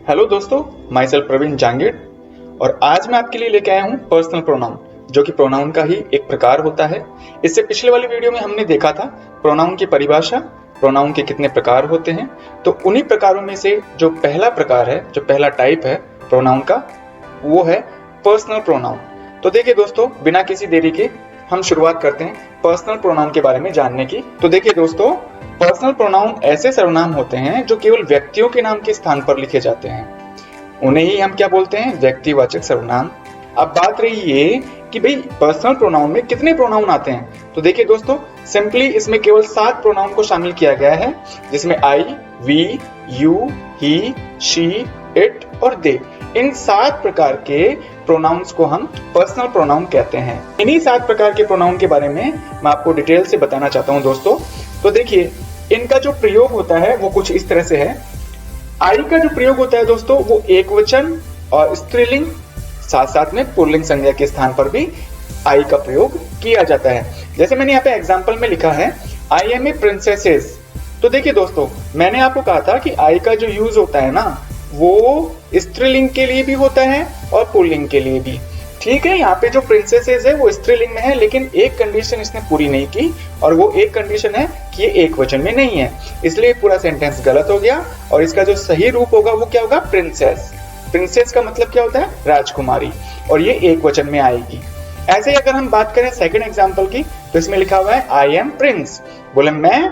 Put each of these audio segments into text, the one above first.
Hello दोस्तों, my self Praveen Jangid और आज मैं आपके लिए लेके आया हूँ पर्सनल प्रोनाउन, जो कि प्रोनाउन का ही एक प्रकार होता है। इससे पिछले वाली वीडियो में हमने देखा था प्रोनाउन की परिभाषा, प्रोनाउन के कितने प्रकार होते हैं। तो उन्हीं प्रकारों में से जो पहला प्रकार है, जो पहला टाइप है प्रोनाउन का, वो है पर्सनल प्रोनाउन। तो देखिए दोस्तों, बिना किसी देरी के हम शुरुआत करते हैं पर्सनल प्रोनाउन के बारे में जानने की। तो देखिए दोस्तों, पर्सनल प्रोनाउन ऐसे सर्वनाम होते हैं जो केवल व्यक्तियों के नाम के स्थान पर लिखे जाते हैं। उन्हें ही हम क्या बोलते हैं? व्यक्तिवाचक सर्वनाम। अब बात रही ये कि भाई पर्सनल प्रोनाउन में कितने प्रोनाउन आते हैं। तो देखिए दोस्तों, सिंपली इसमें केवल 7 प्रोनाउन को शामिल किया गया है, जिसमें I, we, you, he, she, it और दे। इन 7 प्रकार के प्रोनाउंस को हम पर्सनल प्रोनाउन कहते हैं। इन्हीं 7 प्रकार के प्रोनाउन के बारे में मैं आपको डिटेल से बताना चाहता हूं दोस्तों। तो देखिए, इनका जो प्रयोग होता है वो कुछ इस तरह से है। आई का जो प्रयोग होता है दोस्तों, वो एकवचन और स्त्रीलिंग, साथ साथ में पुल्लिंग संज्ञा के स्थान पर भी आई का प्रयोग किया जाता है। जैसे मैंने यहाँ पे एग्जाम्पल में लिखा है, आई एम ए प्रिंसेसेस। तो देखिए दोस्तों, मैंने आपको कहा था कि आई का जो यूज होता है ना, वो स्त्रीलिंग के लिए भी होता है और पुल्लिंग के लिए भी। ठीक है, यहाँ पे जो प्रिंसेसेस है वो स्त्रीलिंग में है, लेकिन एक कंडीशन इसने पूरी नहीं की, और वो एक कंडीशन है कि ये एक वचन में नहीं है, इसलिए पूरा सेंटेंस गलत हो गया। और इसका जो सही रूप होगा वो क्या होगा? प्रिंसेस। प्रिंसेस का मतलब क्या होता है? राजकुमारी, और ये एक वचन में आएगी। ऐसे ही अगर हम बात करें सेकंड एग्जांपल की, तो इसमें लिखा हुआ है आई एम प्रिंस, बोले मैं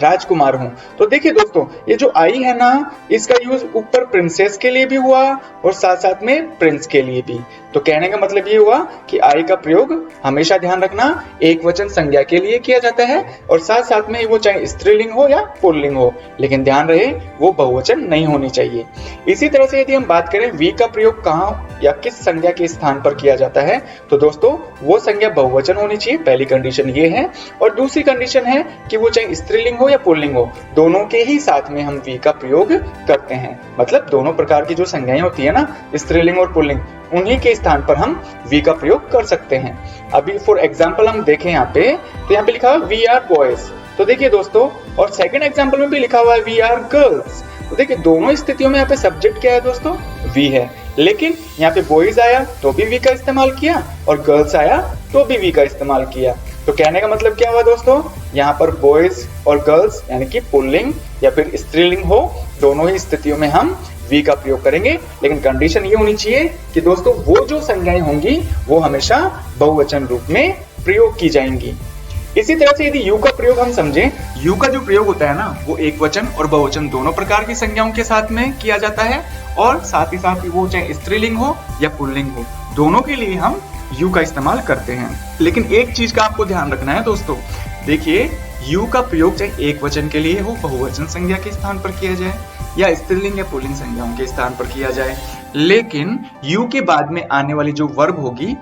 राजकुमार हूं। तो देखिए दोस्तों, ये जो आई है ना, इसका यूज ऊपर प्रिंसेस के लिए भी हुआ और साथ साथ में प्रिंस के लिए भी। तो कहने का मतलब ये हुआ कि आई का प्रयोग हमेशा ध्यान रखना एक वचन संज्ञा के लिए किया जाता है, और साथ साथ में वो चाहे स्त्रीलिंग हो या पुल्लिंग हो, लेकिन ध्यान रहे वो बहुवचन नहीं होनी चाहिए। इसी तरह से यदि हम बात करें वी का प्रयोग कहाँ या किस संज्ञा के स्थान पर किया जाता है, तो दोस्तों वो संज्ञा बहुवचन होनी चाहिए, पहली कंडीशन ये है। और दूसरी कंडीशन है कि वो चाहे स्त्रीलिंग हो या पुल्लिंग हो, दोनों के ही साथ में हम वी का प्रयोग करते हैं। मतलब दोनों प्रकार की जो संज्ञाएं होती है ना, स्त्रीलिंग और पुल्लिंग, उन्हीं के स्थान पर हम वी का प्रयोग कर सकते हैं। अभी फॉर एग्जांपल हम देखें यहाँ पे, तो यहाँ पे लिखा हुआ वी आर बॉयज। तो देखिए दोस्तों, और सेकंड एग्जांपल में भी लिखा हुआ है वी आर गर्ल्स। तो देखिए दोनों स्थितियों में यहाँ पे सब्जेक्ट क्या है दोस्तों? वी है, लेकिन यहाँ पे बॉयज आया तो भी वी का इस्तेमाल किया, और गर्ल्स आया तो भी वी का इस्तेमाल किया। तो कहने का मतलब क्या हुआ दोस्तों? यहाँ पर बॉयज और गर्ल्स यानी कि पुल्लिंग या फिर स्त्रीलिंग हो, दोनों ही स्थितियों में हम वी का प्रयोग करेंगे, लेकिन कंडीशन ये होनी चाहिए कि दोस्तों वो जो संज्ञाएं होंगी वो हमेशा बहुवचन रूप में प्रयोग की जाएंगी। इसी तरह से यदि यू का प्रयोग हम समझें, यू का जो प्रयोग होता है ना, वो एक वचन और बहुवचन दोनों प्रकार की संज्ञाओं के साथ में किया जाता है, और साथ ही साथ वो चाहे स्त्रीलिंग हो या पुल्लिंग हो, दोनों के लिए हम यू का इस्तेमाल करते हैं। लेकिन एक चीज का आपको ध्यान रखना है दोस्तों, देखिए यू का प्रयोग चाहे एक वचन के लिए हो, बहुवचन संज्ञा के स्थान पर किया जाए, या स्त्रीलिंग या पुल्लिंग संज्ञाओं के स्थान पर किया जाए, लेकिन यू के बाद में आने वाली जो वर्ब होगी,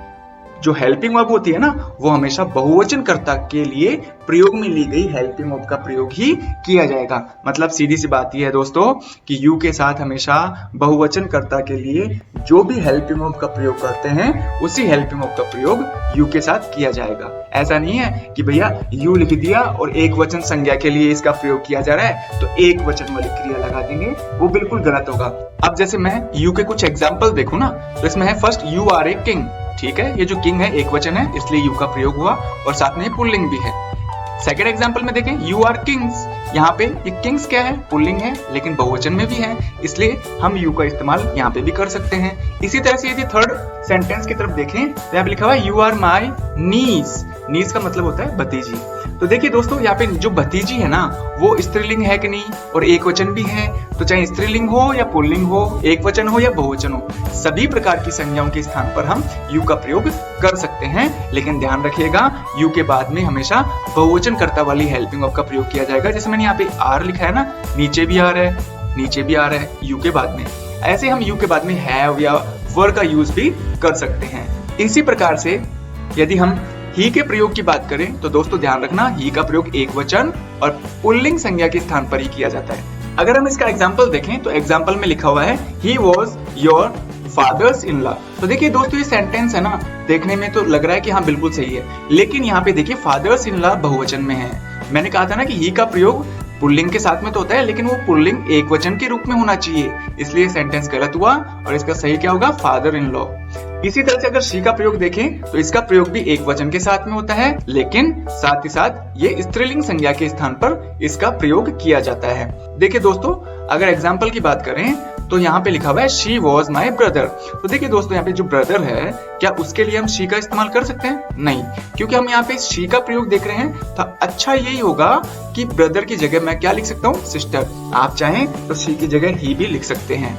जो हेल्पिंग वर्ब होती है ना, वो हमेशा बहुवचन कर्ता के लिए प्रयोग में ली गई हेल्पिंग वर्ब का प्रयोग ही किया जाएगा। मतलब सीधी सी बात यह है दोस्तों कि यू के साथ हमेशा बहुवचन कर्ता के लिए जो भी हेल्पिंग वर्ब का प्रयोग करते हैं, उसी हेल्पिंग वर्ब का प्रयोग यू के साथ किया जाएगा। ऐसा नहीं है कि भैया यू लिख दिया और एक वचन संज्ञा के लिए इसका प्रयोग किया जा रहा है तो एक वचन वाली क्रिया लगा देंगे, वो बिल्कुल गलत होगा। अब जैसे मैं यू के कुछ एग्जाम्पल देखूं ना, तो इसमें है first, you are a king. ठीक है, ये जो किंग है एक वचन है, इसलिए यू का प्रयोग हुआ, और साथ में पुल्लिंग भी है। सेकेंड एग्जाम्पल में देखें, यू आर किंग्स। यहाँ पे ये किंग्स क्या है? पुल्लिंग है, लेकिन बहुवचन में भी है, इसलिए हम यू का इस्तेमाल यहाँ पे भी कर सकते हैं। इसी तरह से यदि थर्ड सेंटेंस की तरफ देखें, तो यहाँ पे लिखा हुआ है यू आर माई नीस। नीस का मतलब होता है भतीजी। तो देखिए दोस्तों, यहाँ पे जो भतीजी है ना, वो स्त्रीलिंग है कि नहीं, और एक वचन भी है। तो चाहे स्त्रीलिंग हो या पुल्लिंग हो, एक वचन हो या बहुवचन हो, सभी प्रकार की संज्ञाओं के स्थान पर हम यू का प्रयोग कर सकते हैं। लेकिन ध्यान रखिएगा, यू के बाद में हमेशा बहुवचन कर्ता वाली हेल्पिंग वर्ब का प्रयोग किया जाएगा। जैसे मैंने यहाँ पे आर लिखा है ना, नीचे भी आ रहा है, नीचे भी आ रहा है यू के बाद में। ऐसे हम यू के बाद में हैव या वर का यूज भी कर सकते हैं। इसी प्रकार से यदि हम ही के प्रयोग की बात करें, तो दोस्तों ध्यान रखना, ही का प्रयोग एक वचन और पुल्लिंग संज्ञा के स्थान पर ही किया जाता है। अगर हम इसका एग्जाम्पल देखें, तो एग्जाम्पल में लिखा हुआ है he was your father's in law. तो देखिए दोस्तों, ये सेंटेंस है ना, देखने में तो लग रहा है कि हाँ बिल्कुल सही है, लेकिन यहाँ पे देखिए फादर्स इन लॉ बहुवचन में है। मैंने कहा था ना कि ही का प्रयोग पुल्लिंग के साथ में तो होता है, लेकिन वो पुल्लिंग एक वचन के रूप में होना चाहिए, इसलिए सेंटेंस गलत हुआ और इसका सही क्या होगा, फादर इन लॉ। इसी तरह से अगर शी का प्रयोग देखें तो इसका प्रयोग भी एक वचन के साथ में होता है, लेकिन साथ ही साथ ये स्त्रीलिंग संज्ञा के स्थान पर इसका प्रयोग किया जाता है। देखिए दोस्तों, अगर एग्जाम्पल की बात करें तो यहाँ पे लिखा हुआ है शी वॉज माई ब्रदर। तो देखिए दोस्तों, यहाँ पे जो ब्रदर है, क्या उसके लिए हम शी का इस्तेमाल कर सकते हैं? नहीं, क्योंकि हम यहाँ पे शी का प्रयोग देख रहे हैं, तो अच्छा यही होगा कि ब्रदर की जगह मैं क्या लिख सकता हूँ, सिस्टर। आप चाहें तो शी की जगह ही भी लिख सकते हैं।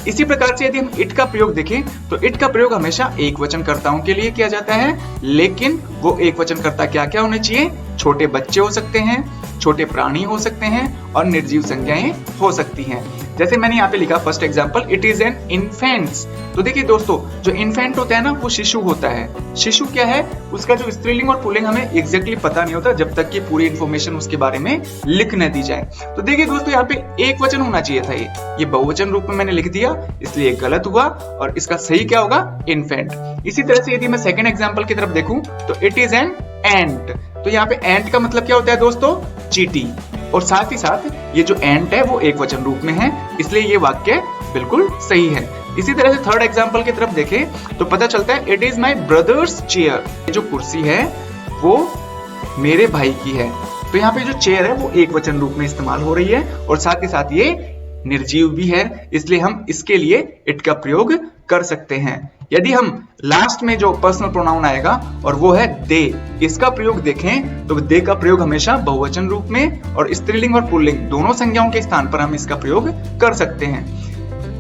इसी प्रकार से यदि हम इट का प्रयोग देखें तो इट का प्रयोग हमेशा एक वचनकर्ताओं के लिए किया जाता है, लेकिन वो एक वचनकर्ता क्या क्या होने चाहिए, छोटे बच्चे हो सकते हैं, छोटे प्राणी हो सकते हैं और निर्जीव संज्ञाएं हो सकती हैं। जैसे मैंने यहाँ पे लिखा first example, it is an infants. तो देखिए दोस्तों, जो इन्फेंट होता है ना, वो शिशु होता है। शिशु क्या है, उसका जो स्त्रीलिंग और पुल्लिंग हमें एग्जैक्टली पता नहीं होता जब तक कि पूरी इन्फॉर्मेशन उसके बारे में लिख न दी जाए। तो देखिए दोस्तों, यहाँ पे एक वचन होना चाहिए था, ये बहुवचन रूप में मैंने लिख दिया, इसलिए गलत हुआ और इसका सही क्या होगा, इन्फेंट। इसी तरह से यदि मैं सेकेंड एग्जाम्पल की तरफ देखूं तो इट इज एन एंट। तो यहाँ पे एंट का मतलब क्या होता है दोस्तों, चींटी। और साथ ही साथ ये जो एंट है वो एक वचन रूप में है, इसलिए ये वाक्य बिल्कुल सही है। इसी तरह से थर्ड एग्जांपल की तरफ देखें तो पता चलता है it is my brothers chair. ये जो कुर्सी है वो मेरे भाई की है। तो यहाँ पे जो चेयर है वो एक वचन रूप में इस्तेमाल हो रही है और साथ ही साथ ये निर्जीव भी है, इसलिए हम इसके लिए इट का प्रयोग कर सकते हैं। यदि हम लास्ट में जो पर्सनल प्रोनाउन आएगा और वो है दे, इसका प्रयोग देखें तो दे का प्रयोग हमेशा बहुवचन रूप में और स्त्रीलिंग और पुल्लिंग दोनों संज्ञाओं के स्थान पर हम इसका प्रयोग कर सकते हैं।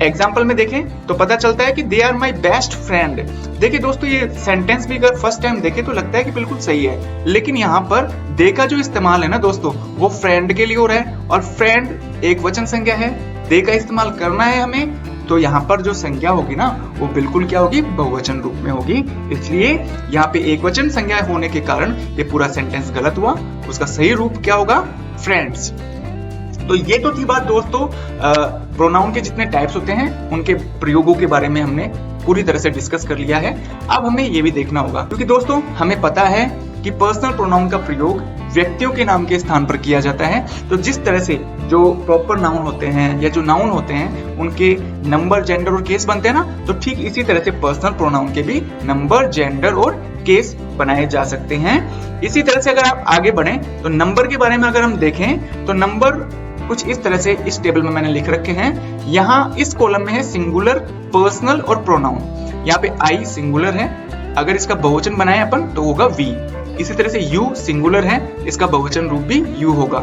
एग्जाम्पल में देखें तो पता चलता है कि they are my best friend. देखिए दोस्तों, ये सेंटेंस भी अगर फर्स्ट टाइम देखें तो लगता है कि बिल्कुल सही है, लेकिन यहाँ पर दे का जो इस्तेमाल है ना दोस्तों, वो फ्रेंड के लिए हो रहा है और फ्रेंड एक वचन संज्ञा है, दे का इस्तेमाल करना है हमें, तो यहाँ पर जो संज्ञा होगी ना वो बिल्कुल क्या होगी, बहुवचन रूप में होगी। इसलिए यहाँ पे एक वचन संज्ञा होने के कारण ये पूरा सेंटेंस गलत हुआ, उसका सही रूप क्या होगा, फ्रेंड्स। तो ये तो थी बात दोस्तों, प्रोनाउन के जितने टाइप्स होते हैं उनके प्रयोगों के बारे में हमने पूरी तरह से डिस्कस कर लिया है। अब हमें ये भी देखना होगा, क्योंकि दोस्तों हमें पता है कि पर्सनल प्रोनाउन का प्रयोग व्यक्तियों के नाम के स्थान पर किया जाता है। तो जिस तरह से जो प्रॉपर नाउन होते हैं या जो नाउन होते हैं उनके नंबर, जेंडर और केस बनते हैं ना, तो ठीक इसी तरह से पर्सनल प्रोनाउन के भी नंबर, जेंडर और केस बनाए जा सकते हैं। इसी तरह से अगर आप आगे बढ़ें तो नंबर के बारे में अगर हम देखें तो नंबर कुछ इस तरह से इस टेबल में मैंने लिख रखे हैं। यहाँ इस कॉलम में है सिंगुलर, पर्सनल और प्रोनाउन। यहाँ पे आई सिंगुलर है, अगर इसका बहुवचन बनाए अपन तो होगा वी। इसी तरह से यू सिंगुलर है, इसका बहुवचन रूप भी यू होगा।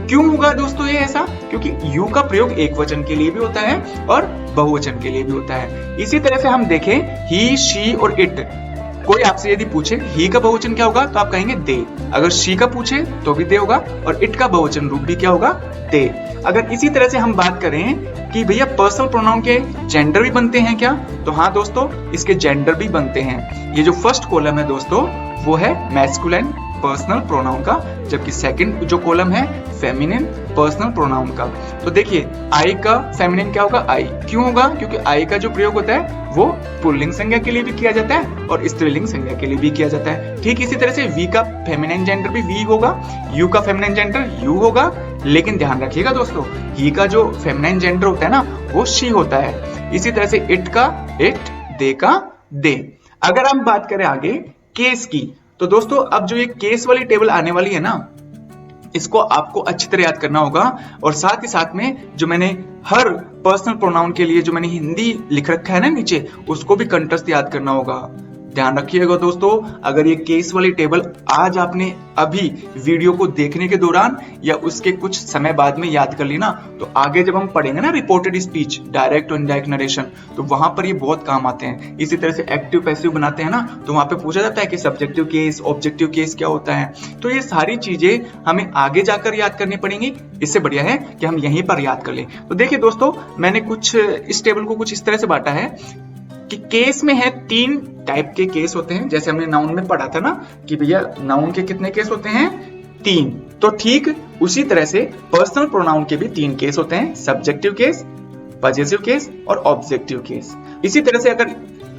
क्यों होगा दोस्तों ये ऐसा, क्योंकि यू का प्रयोग एक वचन के लिए भी होता है और बहुवचन के लिए भी होता है। इसी तरह से हम देखें ही, शी और इट। कोई आपसे यदि पूछे ही का बहुवचन क्या होगा तो आप कहेंगे दे, अगर शी का पूछे तो भी दे होगा और इट का बहुवचन रूप भी क्या होगा, दे। अगर इसी तरह से हम बात करें कि भैया पर्सनल प्रोनाउन के जेंडर भी बनते हैं क्या, तो हाँ दोस्तों, इसके जेंडर भी बनते हैं। ये जो फर्स्ट कॉलम है दोस्तों वो है मैस्कुलिन पर्सनल प्रोनाउन का, जबकि सेकंड जो कॉलम है फेमिनिन पर्सनल प्रोनाउन का। तो देखिए आई का फेमिनिन क्या होगा, आई। क्यों होगा, क्योंकि आई का जो प्रयोग होता है वो पुल्लिंग संज्ञा के लिए भी किया जाता है और स्त्रीलिंग संज्ञा के लिए भी किया जाता है। ठीक इसी तरह से वी का फेमिनिन जेंडर भी वी होगा, यू का फेमिनिन जेंडर यू होगा, लेकिन ध्यान रखिएगा दोस्तों, ही का जो फेमिनिन जेंडर होता है ना वो शी होता है। इसी तरह से इट का इट, दे का दे। अगर हम बात करें आगे केस की, तो दोस्तों अब जो ये केस वाली टेबल आने वाली है ना, इसको आपको अच्छी तरह याद करना होगा और साथ ही साथ में जो मैंने हर पर्सनल प्रोनाउन के लिए जो मैंने हिंदी लिख रखा है ना नीचे, उसको भी कंठस्थ याद करना होगा। ध्यान रखिएगा दोस्तों, अगर ये केस वाली टेबल आज आपने अभी वीडियो को देखने के दौरान या उसके कुछ समय बाद में याद कर ली ना, तो आगे जब हम पढ़ेंगे ना रिपोर्टेड स्पीच, डायरेक्ट और इनडायरेक्ट नरेशन, तो वहां पर ये बहुत काम आते हैं। इसी तरह से एक्टिव पैसिव बनाते हैं ना, तो वहां पे पूछा जाता है कि सब्जेक्टिव केस, ऑब्जेक्टिव केस क्या होता है। तो ये सारी चीजें हमें आगे जाकर याद करनी पड़ेंगी, इससे बढ़िया है कि हम यहीं पर याद कर लें। तो देखिए दोस्तों, मैंने कुछ इस टेबल को कुछ इस तरह से बांटा है कि केस में है 3 टाइप के केस होते हैं। जैसे हमने नाउन में पढ़ा था ना कि भैया नाउन के कितने केस होते हैं, 3। तो ठीक उसी तरह से पर्सनल प्रोनाउन के भी 3 केस होते हैं, सब्जेक्टिव केस, पजेसिव केस और ऑब्जेक्टिव केस। इसी तरह से अगर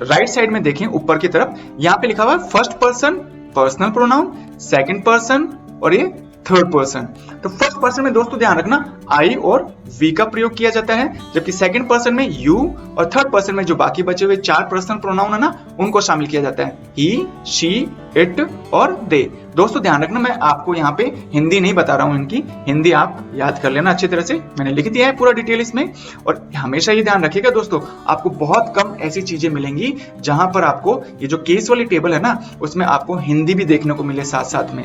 राइट साइड में देखें ऊपर की तरफ, यहाँ पे लिखा हुआ है first person personal pronoun, second person और ये थर्ड पर्सन। तो फर्स्ट पर्सन में दोस्तों ध्यान रखना आई और वी का प्रयोग किया जाता है, जबकि सेकंड पर्सन में यू और थर्ड पर्सन में जो बाकी बचे हुए 4 पर्सनल प्रोनाउन है ना उनको शामिल किया जाता है, ही, शी, इट और दे। दोस्तों ध्यान रखना, मैं आपको यहाँ पे हिंदी नहीं बता रहा हूँ, इनकी हिंदी आप याद कर लेना अच्छी तरह से, मैंने लिख दिया है पूरा डिटेल इसमें। और हमेशा ये ध्यान रखिएगा दोस्तों, आपको बहुत कम ऐसी चीजें मिलेंगी जहां पर आपको ये जो केस वाली टेबल है ना उसमें आपको हिंदी भी देखने को मिले साथ साथ में।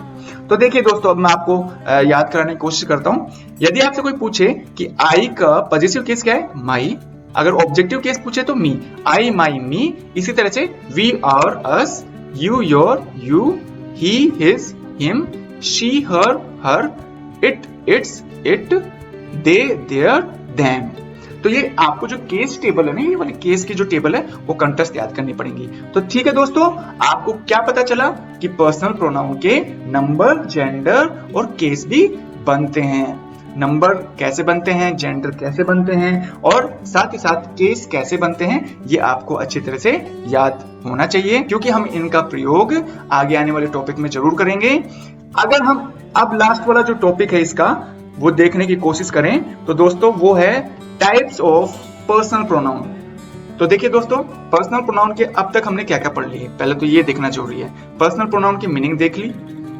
तो देखिए दोस्तों, अब मैं आपको याद कराने की कोशिश करता हूँ। यदि आपसे कोई पूछे कि आई का पॉजिटिव केस क्या है, माई, अगर ऑब्जेक्टिव केस पूछे तो मी, आई, माई, मी। इसी तरह से we, our, us, you, your, you, he, his, him, she, her, her, it, its, it, they, their, them। तो ये आपको जो केस टेबल है ना, ये वाली केस की जो टेबल है वो कंटेस्ट याद करनी पड़ेगी। तो ठीक है दोस्तों, आपको क्या पता चला कि पर्सनल प्रोनाउन के नंबर, जेंडर और केस भी बनते हैं। नंबर कैसे बनते हैं, जेंडर कैसे बनते हैं और साथ ही साथ केस कैसे बनते हैं, ये आपको अच्छी तरह से याद होना चाहिए, क्योंकि हम इनका प्रयोग आगे आने वाले टॉपिक में जरूर करेंगे। अगर हम अब लास्ट वाला जो टॉपिक है इसका वो देखने की कोशिश करें तो दोस्तों वो है टाइप्स ऑफ पर्सनल प्रोनाउन। तो देखिए दोस्तों, पर्सनल प्रोनाउन के अब तक हमने क्या क्या पढ़ लिए, पहले तो ये देखना जरूरी है। पर्सनल प्रोनाउन की मीनिंग देख ली,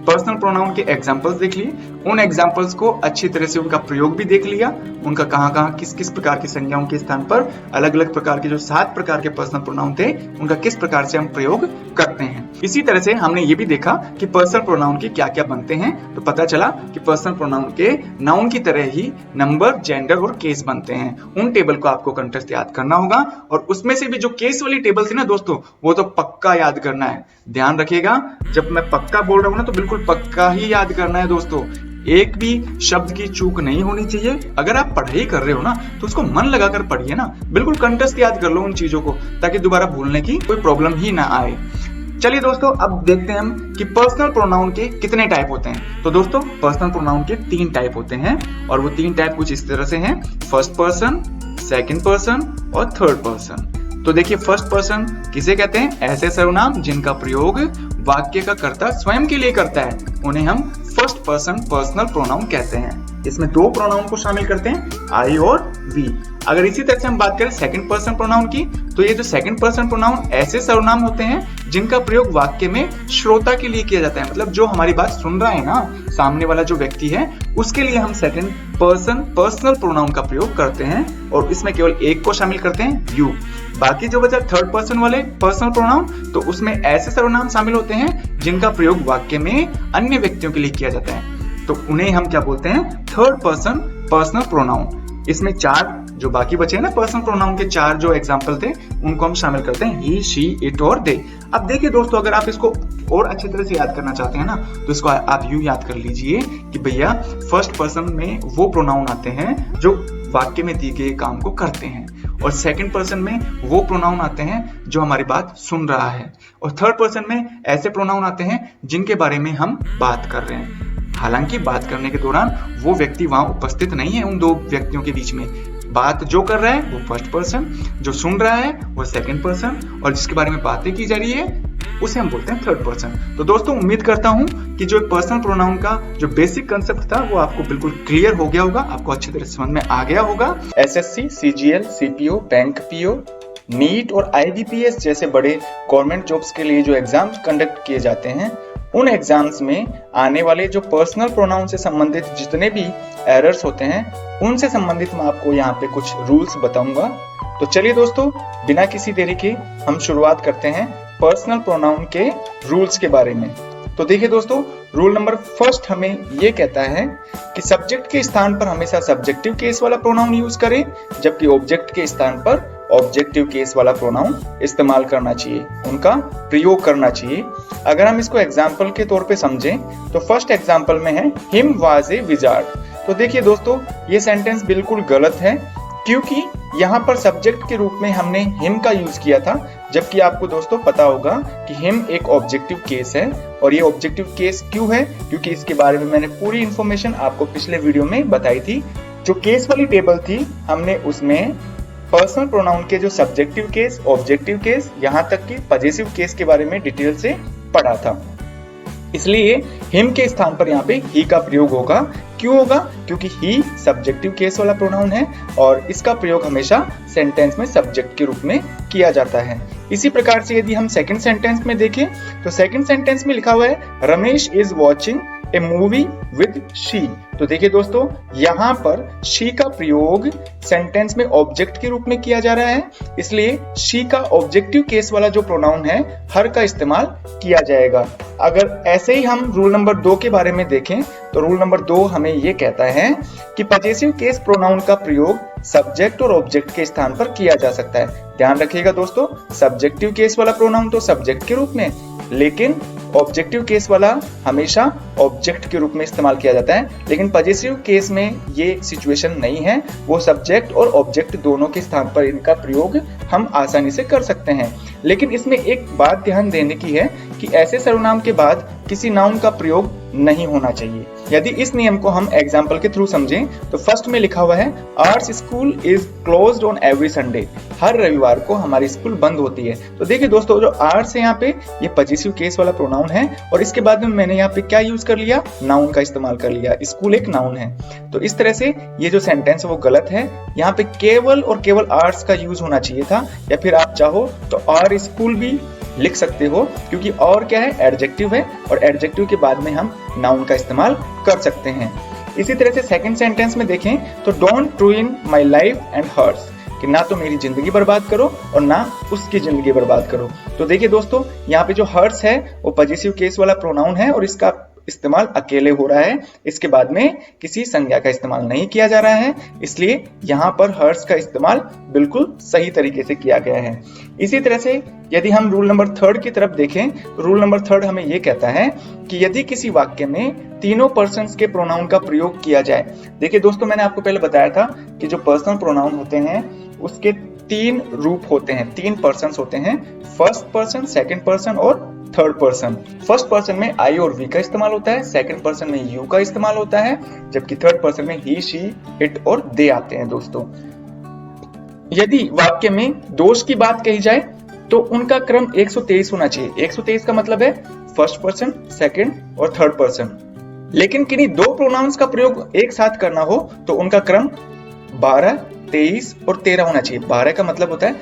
पर्सनल प्रोनाउन के एग्जांपल्स देख लिए, उन एग्जांपल्स को अच्छी तरह से उनका प्रयोग भी देख लिया, उनका कहां-कहां किस-किस प्रकार की संज्ञाओं के स्थान पर अलग-अलग प्रकार के जो 7 प्रकार के पर्सनल प्रोनाउन थे उनका किस प्रकार से हम प्रयोग करते हैं। इसी तरह से हमने ये भी देखा कि पर्सनल प्रोनाउन के क्या-क्या बनते हैं। तो पता चला कि पर्सनल प्रोनाउन के नाउन की तरह ही नंबर, जेंडर और केस बनते हैं। उन टेबल को आपको कंटेस्ट याद करना होगा और उसमें से भी जो केस वाली टेबल थी ना दोस्तों, वो तो पक्का याद करना है। ध्यान रखिएगा, जब मैं पक्का बोल रहा हूं ना तो बिल्कुल पक्का ही याद करना है दोस्तों, एक भी शब्द की चूक नहीं होनी चाहिए। अगर आप पढ़ाई कर रहे हो ना तो उसको मन लगाकर पढ़िए ना, बिल्कुल कंटेस्ट याद कर लो उन चीजों को, ताकि दोबारा भूलने की कोई प्रॉब्लम ही ना आए। चलिए दोस्तों, अब देखते हैं हम कि पर्सनल प्रोनाउन के कितने टाइप होते हैं। तो दोस्तों, पर्सनल प्रोनाउन के 3 टाइप होते हैं और वो 3 टाइप कुछ इस तरह से हैं, फर्स्ट पर्सन, सेकंड पर्सन और थर्ड पर्सन। तो देखिए, फर्स्ट पर्सन किसे कहते हैं, ऐसे सर्वनाम जिनका प्रयोग वाक्य का कर्ता स्वयं के लिए करता है, उन्हें हम फर्स्ट पर्सन पर्सनल प्रोनाउन कहते हैं। इसमें 2 प्रोनाउन को शामिल करते हैं, आई और वी। अगर इसी तरह से हम बात करें सेकंड पर्सन प्रोनाउन की, तो ये जो सेकंड पर्सन प्रोनाउन ऐसे सर्वनाम होते हैं जिनका प्रयोग वाक्य में श्रोता के लिए किया जाता है, मतलब जो हमारी बात सुन रहा है ना, सामने वाला जो व्यक्ति है, उसके लिए हम सेकंड पर्सन पर्सनल प्रोनाउन का प्रयोग करते हैं और इसमें केवल एक को शामिल करते हैं, यू। बाकी जो बचा थर्ड पर्सन वाले पर्सनल प्रोनाउन, तो उसमें ऐसे सर्वनाम शामिल होते हैं जिनका प्रयोग वाक्य में अन्य व्यक्तियों के लिए किया जाता है, तो उन्हें हम क्या बोलते हैं, थर्ड पर्सन पर्सनल प्रोनाउन। इसमें 4 जो बाकी बचे हैं ना पर्सनल प्रोनाउन के 4 जो एग्जांपल थे उनको हम शामिल करते हैं, ही, शी, इट और दे। अब देखिए दोस्तों, अगर आप इसको और अच्छी तरह से याद करना चाहते हैं ना तो इसको आप यूं याद कर लीजिए कि भैया फर्स्ट पर्सन में वो प्रोनाउन आते हैं जो वाक्य में दिए गए काम को करते हैं, और सेकंड पर्सन में वो प्रोनाउन आते हैं जो हमारी बात सुन रहा है, और थर्ड पर्सन में ऐसे प्रोनाउन आते हैं जिनके बारे में हम बात कर रहे हैं। हालांकि बात करने के दौरान वो व्यक्ति वहां उपस्थित नहीं है, उन 2 व्यक्तियों के बीच में बात जो कर रहा है वो फर्स्ट पर्सन, जो सुन रहा है वो सेकंड पर्सन, और जिसके बारे में बातें की जा रही है उसे हम बोलते हैं थर्ड पर्सन। तो दोस्तों, उम्मीद करता हूं कि जो पर्सनल प्रोनाउन का जो बेसिक कंसेप्ट था वो आपको बिल्कुल क्लियर हो गया होगा, आपको अच्छी तरह समझ में आ गया होगा। SSC, CGL, CPO, bank PO, NEET और आईबीपीएस जैसे बड़े गवर्नमेंट जॉब्स के लिए जो एग्जाम्स कंडक्ट किए जाते हैं, उन एग्जाम्स में आने वाले जो पर्सनल प्रोनाउन से संबंधित जितने भी एरर्स होते हैं उनसे संबंधित मैं आपको यहाँ पे कुछ रूल्स बताऊंगा। तो चलिए दोस्तों, बिना किसी देरी के हम शुरुआत करते हैं पर्सनल प्रोनाउन के रूल्स के बारे में। तो देखिए दोस्तों, रूल नंबर फर्स्ट हमें ये कहता है कि सब्जेक्ट के स्थान पर हमेशा सब्जेक्टिव केस वाला प्रोनाउन यूज करें, जबकि ऑब्जेक्ट के स्थान पर ऑब्जेक्टिव केस वाला प्रोनाउन इस्तेमाल करना चाहिए, उनका प्रयोग करना चाहिए। अगर हम इसको एग्जाम्पल के तौर पे समझें तो फर्स्ट एग्जाम्पल में है हिम वाज ए विजार्ड। तो देखिए दोस्तों, ये सेंटेंस बिल्कुल गलत है, क्योंकि यहाँ पर सब्जेक्ट के रूप में हमने हिम का यूज किया था, जबकि आपको दोस्तों पता होगा कि हिम एक ऑब्जेक्टिव केस है। और ये ऑब्जेक्टिव केस क्यों है, क्योंकि इसके बारे में मैंने पूरी इंफॉर्मेशन आपको पिछले वीडियो में बताई थी। जो केस वाली टेबल थी हमने उसमें पर्सनल प्रोनाउन के जो सब्जेक्टिव केस, ऑब्जेक्टिव केस, यहाँ तक कि पजेसिव केस के बारे में डिटेल से पढ़ा था। इसलिए हिम के स्थान पर यहाँ पे ही का प्रयोग होगा, क्यों होगा? क्योंकि ही सब्जेक्टिव केस वाला प्रोनाउन है और इसका प्रयोग हमेशा सेंटेंस में सब्जेक्ट के रूप में किया जाता है। इसी प्रकार से यदि हम सेकंड सेंटेंस में देखें तो सेकंड सेंटेंस में लिखा हुआ है Ramesh is watching A movie with she. तो देखिए दोस्तों, यहाँ पर शी का प्रयोग सेंटेंस में ऑब्जेक्ट के रूप में किया जा रहा है, इसलिए शी का ऑब्जेक्टिव केस वाला जो प्रोनाउन है हर का इस्तेमाल किया जाएगा। अगर ऐसे ही हम रूल नंबर 2 के बारे में देखें तो रूल नंबर 2 हमें ये कहता है कि पजेसिव केस प्रोनाउन का प्रयोग सब्जेक्ट और ऑब्जेक्ट के स्थान पर किया जा सकता है। ध्यान रखिएगा दोस्तों, सब्जेक्टिव केस वाला प्रोनाउन तो सब्जेक्ट के रूप में, लेकिन ऑब्जेक्टिव केस वाला हमेशा ऑब्जेक्ट के रूप में इस्तेमाल किया जाता है। लेकिन पजेसिव केस में ये सिचुएशन नहीं है, वो सब्जेक्ट और ऑब्जेक्ट दोनों के स्थान पर इनका प्रयोग हम आसानी से कर सकते हैं। लेकिन इसमें एक बात ध्यान देने की है कि ऐसे सर्वनाम के बाद किसी नाउन का प्रयोग नहीं होना चाहिए। यदि इस नियम को हम एग्जाम्पल के थ्रू समझें तो फर्स्ट में लिखा हुआ है ours school is closed on every Sunday. हर रविवार को हमारी स्कूल बंद होती है। तो देखिए दोस्तों, जो आवर्स है यहाँ पे ये पजेसिव केस वाला प्रोनाउन है और इसके बाद में मैंने यहाँ पे क्या यूज कर लिया? नाउन का इस्तेमाल कर लिया। स्कूल एक नाउन है। तो इस तरह से ये जो सेंटेंस है वो गलत है। यहाँ पे केवल और केवल आवर्स का यूज होना चाहिए था, या फिर आप चाहो तो आवर स्कूल भी लिख सकते हो, क्योंकि और क्या है? एडजेक्टिव है और एडजेक्टिव के बाद में हम नाउन का इस्तेमाल कर सकते हैं। इसी तरह से सेकंड सेंटेंस में देखें तो don't ruin my life and hers, कि ना तो मेरी जिंदगी बर्बाद करो और ना उसकी जिंदगी बर्बाद करो। तो देखिए दोस्तों, यहाँ पे जो हर्स है वो पजेसिव केस वाला प्रोनाउन है और इसका इस्तेमाल अकेले हो रहा है। इसके बाद में किसी संज्ञा का इस्तेमाल नहीं किया जा रहा है, इसलिए यहाँ पर हर्स का इस्तेमाल बिल्कुल सही तरीके से किया गया है। इसी तरह से यदि हम रूल नंबर 3 की तरफ देखें तो रूल नंबर 3 हमें यह कहता है कि यदि किसी वाक्य में तीनों पर्सन्स के प्रोनाउन का प्रयोग किया जाए। देखिए दोस्तों, मैंने आपको पहले बताया था कि जो पर्सनल प्रोनाउन होते हैं उसके 3 रूप होते हैं, 3 पर्सन्स होते हैं, फर्स्ट पर्सन, सेकंड पर्सन और थर्ड पर्सन। फर्स्ट पर्सन में आई और वी का इस्तेमाल होता है, सेकंड पर्सन में यू का इस्तेमाल होता है, जबकि थर्ड पर्सन में ही, शी, इट और दे आते हैं। दोस्तों, यदि वाक्य में दोष की बात कही जाए तो उनका क्रम 123 होना चाहिए। 123 का मतलब है फर्स्ट पर्सन, सेकंड और थर्ड पर्सन। लेकिन किन्हीं 2 प्रोनाउंस का प्रयोग एक साथ करना हो तो उनका क्रम 12, 23 और 13 होना चाहिए। 12 का मतलब होता है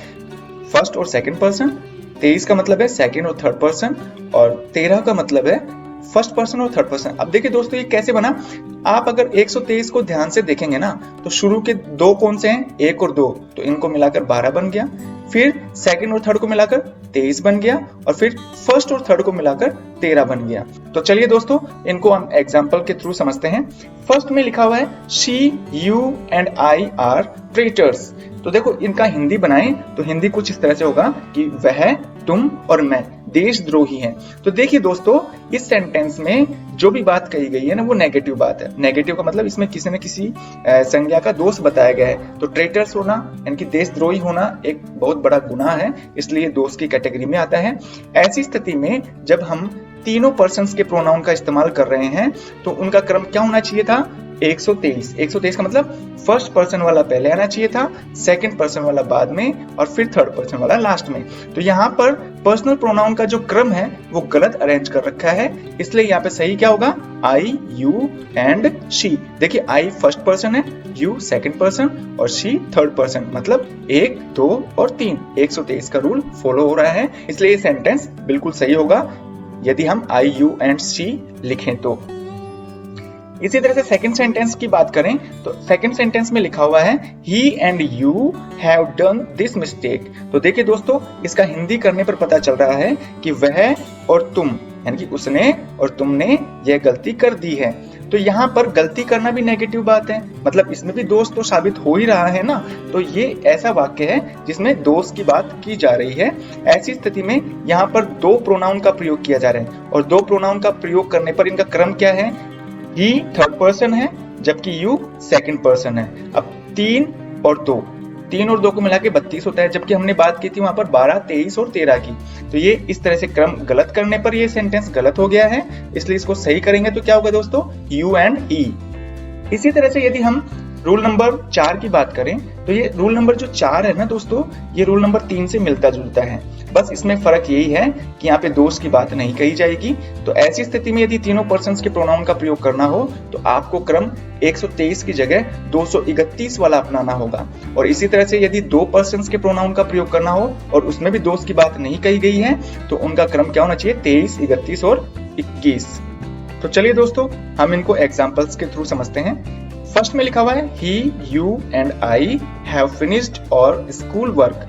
फर्स्ट और सेकंड पर्सन, 23 का मतलब है सेकंड और थर्ड पर्सन और 13 का मतलब है फर्स्ट पर्सन और थर्ड पर्सन। अब देखिए दोस्तों, ये कैसे बना? आप अगर 123 को ध्यान से देखेंगे ना तो शुरू के 2 कौन से हैं? 1 और 2, तो इनको मिलाकर 12 बन गया। फिर सेकंड और थर्ड को मिलाकर 23 बन गया और फिर फर्स्ट और थर्ड को मिलाकर 13 बन गया। तो चलिए दोस्तों, इनको हम एग्जाम्पल के थ्रू समझते हैं। फर्स्ट में लिखा हुआ है she, you and I R traitors. तो देखो, इनका हिंदी बनाएं तो हिंदी कुछ इस तरह से होगा कि वह, तुम और मैं देशद्रोही हैं। तो देखिए दोस्तों, इस सेंटेंस में जो भी बात कही गई है ना वो नेगेटिव बात है। नेगेटिव का मतलब इसमें किसी न किसी संज्ञा का दोष बताया गया है। तो ट्रेटर्स होना यानी कि देशद्रोही होना एक बहुत बड़ा गुनाह है, इसलिए दोष की कैटेगरी में आता है। ऐसी स्थिति में जब हम तीनों पर्सन्स के प्रोनाउन का इस्तेमाल कर रहे हैं तो उनका क्रम क्या होना चाहिए था? 123। 123 का मतलब फर्स्ट पर्सन वाला पहले आना चाहिए था, सेकंड पर्सन वाला बाद में और फिर थर्ड पर्सन वाला लास्ट में। तो यहाँ पर पर्सनल प्रोनाउन का जो क्रम है वो गलत अरेंज कर रखा है, इसलिए यहाँ पे सही क्या होगा? आई, यू एंड शी। देखिए, आई फर्स्ट पर्सन है, यू सेकंड पर्सन और शी थर्ड पर्सन, मतलब 1, 2 और 3। 123 का रूल फॉलो हो रहा है, इसलिए ये सेंटेंस बिल्कुल सही होगा यदि हम आई, यू एंड शी लिखें तो। इसी तरह से सेकंड सेंटेंस की बात करें तो सेकंड सेंटेंस में लिखा हुआ है he and you have done this mistake. तो देखिए दोस्तों, इसका हिंदी करने पर पता चल रहा है कि वह और तुम यानी कि उसने और तुमने यह गलती कर दी है। तो यहाँ पर गलती करना भी नेगेटिव बात है, मतलब इसमें भी दोष तो साबित हो ही रहा है ना। तो ये ऐसा वाक्य है जिसमें दोष की बात की जा रही है। ऐसी स्थिति में यहाँ पर 2 प्रोनाउन का प्रयोग किया जा रहा है और 2 प्रोनाउन का प्रयोग करने पर इनका क्रम क्या है? ही थर्ड पर्सन है जबकि यू सेकंड पर्सन है। अब 3 और 2 को मिला के 32 होता है, जबकि हमने बात की थी वहां पर 12, 23 और 13 की। तो ये इस तरह से क्रम गलत करने पर ये सेंटेंस गलत हो गया है, इसलिए इसको सही करेंगे तो क्या होगा दोस्तों? यू एंड ई। इसी तरह से यदि हम रूल नंबर 4 की बात करें तो ये रूल नंबर जो 4 है ना दोस्तों, ये रूल नंबर 3 से मिलता जुलता है। बस इसमें फर्क यही है कि यहाँ पे दोस्त की बात नहीं कही जाएगी। तो ऐसी स्थिति में यदि तीनों पर्सन्स के प्रोनाउन का प्रयोग करना हो तो आपको क्रम 123 की जगह 231 वाला अपनाना होगा। और इसी तरह से यदि दो पर्सन्स के प्रोनाउन का प्रयोग करना हो और उसमें भी दोस्त की बात नहीं कही गई है तो उनका क्रम क्या होना चाहिए, 23, 31 और 21। तो चलिए दोस्तों हम इनको एग्जाम्पल्स के थ्रू समझते हैं। फर्स्ट में लिखा हुआ है he, you and I have finished our school work.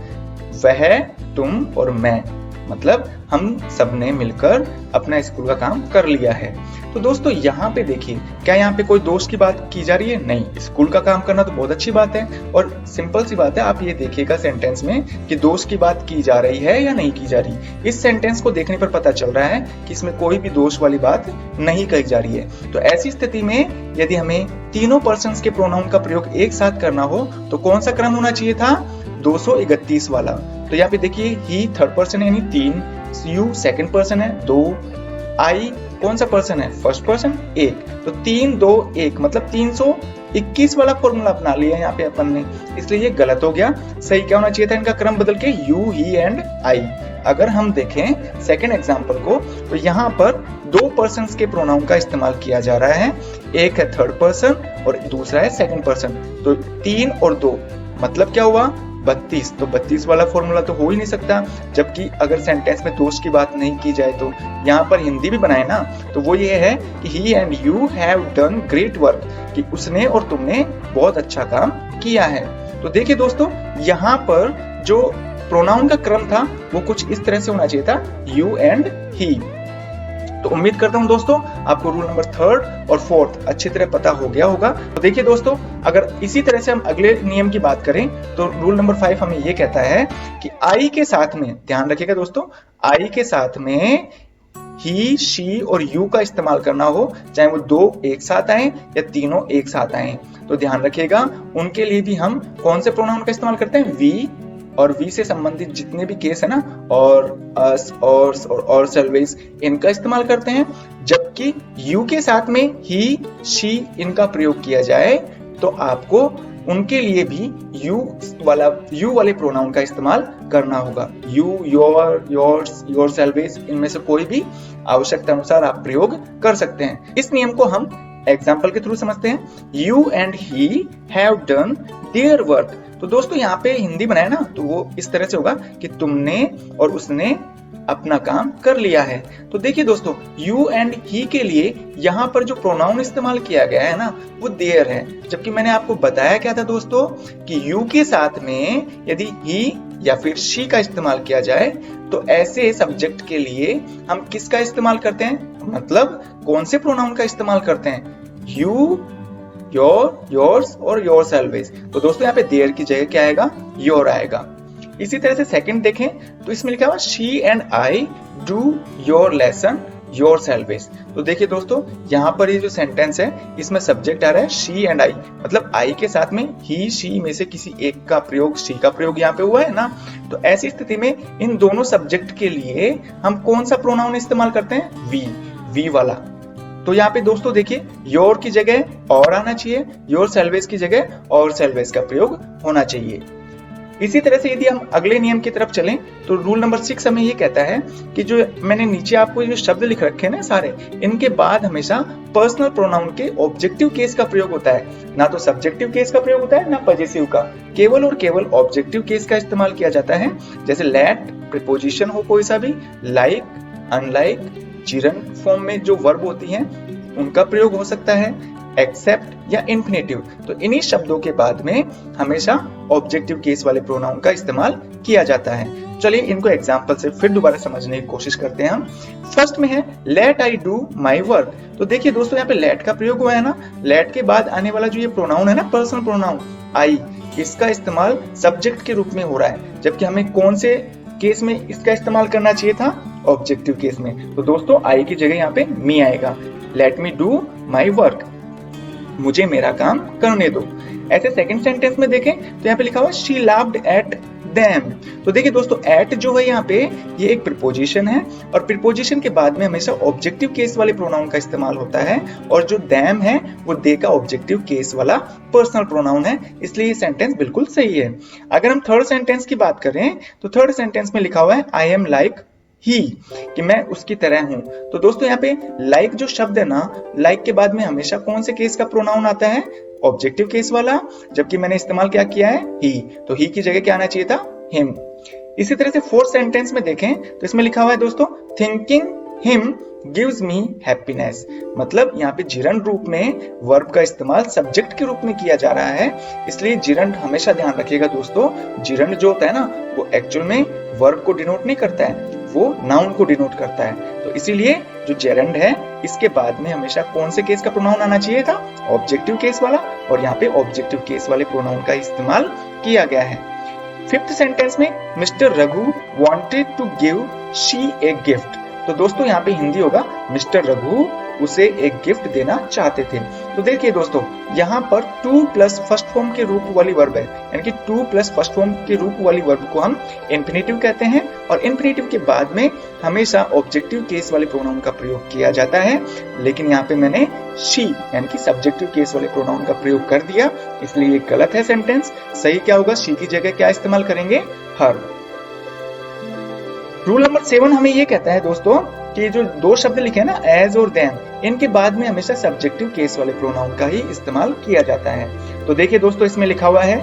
वह, तुम और मैं, मतलब हम सबने मिलकर अपना स्कूल का काम कर लिया है। तो दोस्तों यहाँ पे देखिए, क्या यहाँ पे कोई दोस्त की बात की जा रही है? नहीं। स्कूल का काम करना तो बहुत अच्छी बात है और सिंपल सी बात है। आप ये देखिएगा सेंटेंस में कि दोस्त की बात की जा रही है या नहीं की जा रही। इस सेंटेंस को देखने पर पता चल रहा है कि इसमें कोई भी दोस्त वाली बात नहीं कही जा रही है। तो ऐसी स्थिति में यदि हमें तीनों पर्सन्स के प्रोनाउन का प्रयोग एक साथ करना हो तो कौन सा क्रम होना चाहिए था? 231 वाला। तो यहाँ पे देखिए ही थर्ड पर्सन है यानी 3, यू सेकंड पर्सन है 2, आई कौन सा पर्सन है? First person 1। तो 3, 2, 1 मतलब 321 वाला फॉर्मूला अपना लिया यहाँ पे अपन ने, इसलिए ये गलत हो गया। सही क्या होना चाहिए था? इनका क्रम बदल के यू, ही एंड आई। अगर हम देखें सेकेंड एग्जाम्पल को तो यहाँ पर दो पर्सन्स के प्रोनाउन का इस्तेमाल किया जा रहा है। एक है थर्ड पर्सन और दूसरा है सेकंड पर्सन। तो 3 और 2 मतलब क्या हुआ? 32। तो 32 वाला फॉर्मूला तो हो ही नहीं सकता। जबकि अगर सेंटेंस में दोस्त की बात नहीं की जाए तो यहाँ पर हिंदी भी बनाए ना, तो वो ये है कि he and you have done great work, कि उसने और तुमने बहुत अच्छा काम किया है। तो देखिए दोस्तों यहाँ पर जो प्रोनाउन का क्रम था वो कुछ इस तरह से होना चाहिए था, यू एंड ही। तो उम्मीद करता हूं दोस्तों आपको रूल नंबर 3 और 4 अच्छी तरह पता हो गया होगा। तो देखिए दोस्तों अगर इसी तरह से हम अगले नियम की बात करें तो रूल नंबर 5 हमें ये कहता है कि आई के साथ में, ध्यान रखिएगा दोस्तों, आई के साथ में ही, शी और यू का इस्तेमाल करना हो, चाहे वो दो एक साथ आए या तीनों एक साथ आए, तो ध्यान रखिएगा उनके लिए भी हम कौन से प्रोनाउन का इस्तेमाल करते हैं? वी। और वी से संबंधित जितने भी केस है ना, और अस, और ऑलवेज, इनका इस्तेमाल करते हैं। जबकि यू के साथ में ही, शी इनका प्रयोग किया जाए तो आपको उनके लिए भी यू वाले प्रोनाउन का इस्तेमाल करना होगा। यू, योर, योर्स, योरसेल्व्स, इनमें से कोई भी आवश्यकता अनुसार आप प्रयोग कर सकते हैं। इस नियम को हम एग्जाम्पल के थ्रू समझते हैं। You and he have done their work. तो दोस्तों यहाँ पे हिंदी बनाया ना, तो वो इस तरह से होगा कि तुमने और उसने अपना काम कर लिया है। तो देखिए दोस्तों यू एंड ही के लिए यहाँ पर जो प्रोनाउन इस्तेमाल किया गया है ना वो देयर है। जबकि मैंने आपको बताया क्या था दोस्तों कि यू के साथ में यदि ही या फिर शी का इस्तेमाल किया जाए तो ऐसे सब्जेक्ट के लिए हम किसका इस्तेमाल करते हैं? मतलब कौन से प्रोनाउन का इस्तेमाल करते हैं? यू, योर, योर्स और योरसेल्व्स। तो दोस्तों यहाँ पे देयर की जगह क्या आएगा? योर आएगा। इसी तरह से सेकंड देखें तो इसमें लिखा हुआ she and I do your lesson yourselves. तो देखिए दोस्तों यहाँ पर ये जो सेंटेंस है इसमें सब्जेक्ट आ रहा है शी एंड आई, मतलब आई के साथ में ही, शी में से किसी एक का प्रयोग, शी का प्रयोग यहाँ पे हुआ है ना। तो ऐसी स्थिति में इन दोनों सब्जेक्ट के लिए हम कौन सा प्रोनाउन इस्तेमाल करते हैं? वी, वी वाला। तो यहाँ पे दोस्तों देखिए योर की जगह और आना चाहिए, योरसेल्व्स की जगह और सेल्व्स का प्रयोग होना चाहिए। इसी तरह से यदि हम अगले नियम की तरफ चलें तो रूल नंबर 6 हमें ये कहता है कि जो मैंने नीचे आपको जो शब्द लिख रखे हैं ना सारे, इनके बाद हमेशा पर्सनल प्रोनाउन के ऑब्जेक्टिव केस का प्रयोग होता है। ना तो सब्जेक्टिव केस का प्रयोग होता है ना पजेसिव का, केवल और केवल ऑब्जेक्टिव केस का इस्तेमाल किया जाता है। जैसे लेट प्रीपोजिशन हो कोई सा भी, लाइक, अनलाइक, चिरन फॉर्म में जो वर्ब होती हैं उनका प्रयोग हो सकता है, एक्सेप्ट या इन्फिनेटिव। तो इन्हीं शब्दों के बाद में हमेशा ऑब्जेक्टिव केस वाले प्रोनाउन का इस्तेमाल किया जाता है। चलिए इनको एग्जांपल से फिर दोबारा समझने की कोशिश करते हैं हम। फर्स्ट में है let I do my work. तो देखिए दोस्तों यहाँ पे लेट का प्रयोग हुआ है ना, लेट के बाद आने वाला जो ये प्रोनाउन है ना, पर्सनल प्रोनाउन आई, इसका इस्तेमाल सब्जेक्ट के रूप में हो रहा है। जबकि हमें कौन से केस में इसका इस्तेमाल करना चाहिए था? ऑब्जेक्टिव केस में। तो दोस्तों आई की जगह यहाँ पे मी आएगा। Let me do my work, मुझे मेरा काम करने दो। ऐसे सेकंड सेंटेंस में देखें तो यहाँ पे लिखा हुआ शी लाफ्ड एट them। तो देखिए दोस्तों at जो है यहाँ पे ये एक प्रीपोजिशन है और प्रीपोजिशन के बाद में हमेशा ऑब्जेक्टिव केस वाले प्रोनाउन का इस्तेमाल होता है और जो them है वो they का ऑब्जेक्टिव केस वाला पर्सनल प्रोनाउन है, इसलिए ये सेंटेंस बिल्कुल सही है। अगर हम थर्ड सेंटेंस की बात करें तो थर्ड सेंटेंस में लिखा हुआ है आई एम लाइक ही, कि मैं उसकी तरह हूं। तो दोस्तों यहाँ पे लाइक जो शब्द है ना, लाइक के बाद में हमेशा कौन से केस का प्रोनाउन आता है? ऑब्जेक्टिव केस वाला, जबकि मैंने इस्तेमाल क्या किया है? ही, तो ही की जगह क्या आना चाहिए था? हिम। इसी तरह से फोर्थ सेंटेंस में देखें तो इसमें लिखा हुआ है दोस्तों thinking him gives me happiness, मतलब यहाँ पे जिरंड रूप में वर्ब का इस्तेमाल सब्जेक्ट के रूप में किया जा रहा है, इसलिए जिरंड हमेशा ध्यान रखिएगा दोस्तों, जिरंड जो होता है ना वो एक्चुअल में वर्ब को डिनोट नहीं करता है, वो नाउन को डिनोट करता है। तो इसीलिए जो जेरंड है इसके बाद में हमेशा कौन से केस का प्रोनाउन आना चाहिए था? ऑब्जेक्टिव केस वाला, और यहाँ पे ऑब्जेक्टिव केस वाले प्रोनाउन का इस्तेमाल किया गया है। फिफ्थ सेंटेंस में mister Raghu wanted to give she a gift, तो दोस्तों यहाँ पे हिंदी होगा मिस्टर रघु उसे एक गिफ्ट देना चाहते थे। तो देखिए दोस्तों यहाँ पर टू प्लस फर्स्ट फॉर्म के रूप वाली वर्ब है, यानी कि टू प्लस फर्स्ट फॉर्म के रूप वाली वर्ब को हम इंफिनिटिव कहते हैं और इंफिनिटिव के बाद में हमेशा ऑब्जेक्टिव केस वाले प्रोनाउन का प्रयोग किया जाता है, लेकिन यहाँ पे मैंने शी यानी कि सब्जेक्टिव केस वाले प्रोनाउन का प्रयोग कर दिया, इसलिए ये गलत है सेंटेंस। सही क्या होगा? शी की जगह क्या इस्तेमाल करेंगे? हर। रूल नंबर 7 हमें ये कहता है दोस्तों कि जो दो शब्द लिखे हैं ना एज और देन, इनके बाद में हमेशा सब्जेक्टिव केस वाले प्रोनाउन का ही इस्तेमाल किया जाता है। तो देखिए दोस्तों इसमें लिखा हुआ है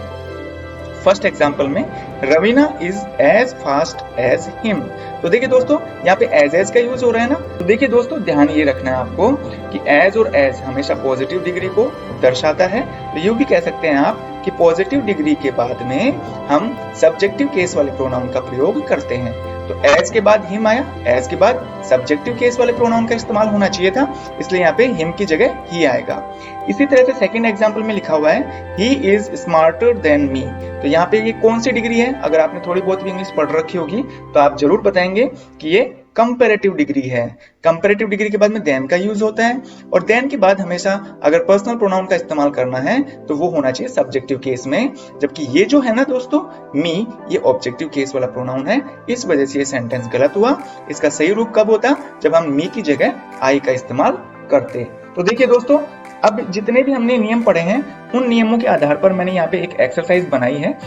फर्स्ट एग्जांपल में Raveena is as fast as him, तो देखिए दोस्तों यहाँ पे एज का यूज हो रहा है ना। तो देखिए दोस्तों ध्यान ये रखना है आपको कि एज और एज हमेशा पॉजिटिव डिग्री को दर्शाता है, तो यूं भी कह सकते हैं आप कि पॉजिटिव डिग्री के बाद में हम सब्जेक्टिव केस वाले प्रोनाउन का प्रयोग करते हैं। तो एज के बाद हिम आया, एज के बाद सब्जेक्टिव केस वाले प्रोनाउन का इस्तेमाल होना चाहिए था, इसलिए यहाँ पे हिम की जगह ही आएगा। इसी तरह से सेकंड एग्जांपल में लिखा हुआ है he is smarter than me, तो यहाँ पे ये कौन सी डिग्री है? अगर आपने थोड़ी बहुत भी इंग्लिश पढ़ रखी होगी तो आप जरूर बताएंगे कि ये कंपैरेटिव डिग्री है। कंपैरेटिव डिग्री के बाद में देन का यूज होता है और देन के बाद हमेशा अगर पर्सनल प्रोनाउन का इस्तेमाल करना है तो वो होना चाहिए सब्जेक्टिव केस में, जबकि ये जो है ना दोस्तों मी, ये ऑब्जेक्टिव केस वाला प्रोनाउन है, इस वजह से ये सेंटेंस गलत हुआ। इसका सही रूप कब होता? जब हम मी की जगह आई का इस्तेमाल करते। तो देखिए दोस्तों अब जितने भी हमने नियम पढ़े हैं उन नियमों के आधार पर मैंने यहाँ पे एक एक्सरसाइज बनाई है,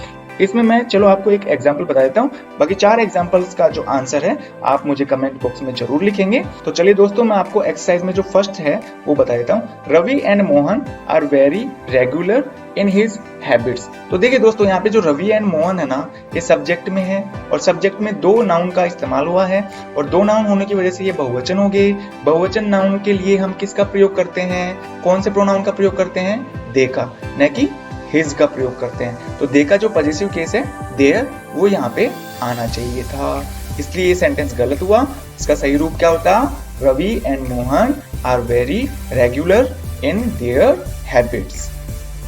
इसमें मैं चलो आपको एक एग्जाम्पल बता देता हूँ, बाकी 4 एग्जाम्पल्स का जो आंसर है आप मुझे कमेंट बॉक्स में जरूर लिखेंगे। तो चलिए दोस्तों मैं आपको एक्सरसाइज में जो फर्स्ट है वो बता देता हूँ। Ravi and Mohan are very regular in his habits, तो देखिए दोस्तों यहाँ पे जो रवि एंड मोहन है ना ये सब्जेक्ट में है और सब्जेक्ट में 2 नाउन का इस्तेमाल हुआ है और 2 नाउन होने की वजह से ये बहुवचन हो गए। बहुवचन नाउन के लिए हम किसका प्रयोग करते हैं? कौन से प्रोनाउन का प्रयोग करते हैं? दे का, न कि हिज का प्रयोग करते हैं। तो दे का जो पॉजिटिव केस है देयर, वो यहाँ पे आना चाहिए था, इसलिए ये सेंटेंस गलत हुआ। इसका सही रूप क्या होता? Ravi and Mohan are very regular in their habits.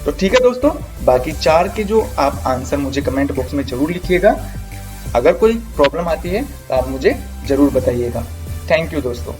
तो ठीक है दोस्तों, बाकी 4 के जो आप आंसर मुझे कमेंट बॉक्स में जरूर लिखिएगा। अगर कोई प्रॉब्लम आती है तो आप मुझे जरूर बताइएगा। थैंक यू दोस्तों।